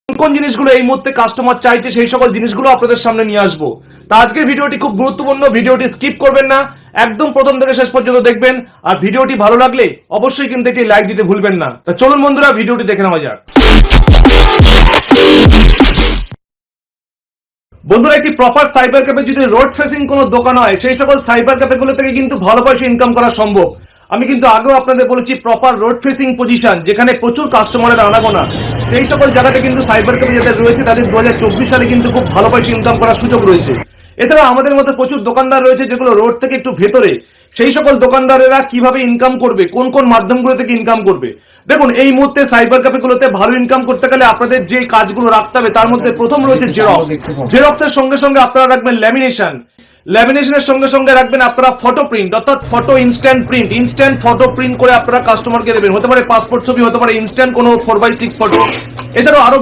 কোন জিনিসগুলো এই মুহূর্তে কাস্টমার চাইছে সেই সকল জিনিসগুলো আপনাদের সামনে নিয়ে আসবো। তা আজকের ভিডিওটি খুব গুরুত্বপূর্ণ, ভিডিওটি স্কিপ করবেন না, একদম প্রথম থেকে শেষ পর্যন্ত দেখবেন। আর ভিডিওটি ভালো লাগলে অবশ্যই কিন্তু একটি লাইক দিতে ভুলবেন না। তা চলুন বন্ধুরা, ভিডিওটি দেখে নেওয়া যাক। বন্ধুরা, একটি প্রপার সাইবার ক্যাফে যদি রোড ফেসিং কোনো দোকান হয়, সেই সকল সাইবার ক্যাফে গুলো থেকে কিন্তু ভালো পয়সা ইনকাম করা সম্ভব। আমি কিন্তু আগেও আপনাদের বলেছি, প্রপার রোড ফেসিং পজিশন যেখানে প্রচুর কাস্টমারের আনাগোনা, সেই সকল জায়গাতে কিন্তু সাইবার ক্যাফে যাদের রয়েছে তাদের 2024 সালে কিন্তু খুব ভালো পয়সা ইনকাম করার সুযোগ রয়েছে। এছাড়া আমাদের মধ্যে প্রচুর দোকানদার রয়েছে যেগুলো রোড থেকে একটু ভেতরে, সেই সকল দোকানদারেরা কিভাবে ইনকাম করবে, কোন কোন মাধ্যমগুলো থেকে ইনকাম করবে। দেখুন, এই মুহূর্তে সাইবার ক্যাফেগুলোতে ভালো ইনকাম করতে গেলে আপনাদের যে কাজগুলো রাখতে হবে তার মধ্যে প্রথম রয়েছে জেরক্স। জেরক্সের সঙ্গে সঙ্গে আপনারা রাখবেন ল্যামিনেশন। ল্যামিনেশনের সঙ্গে সঙ্গে রাখবেন আপনারা ফটো প্রিন্ট, অর্থাৎ photo instant print. Instant photo print করে আপনারা কাস্টমারকে দেবেন। হতে পারে পাসপোর্ট ছবি, হতে পারে ইনস্ট্যান্ট কোনো 4x6 ফটো। এছাড়াও আরো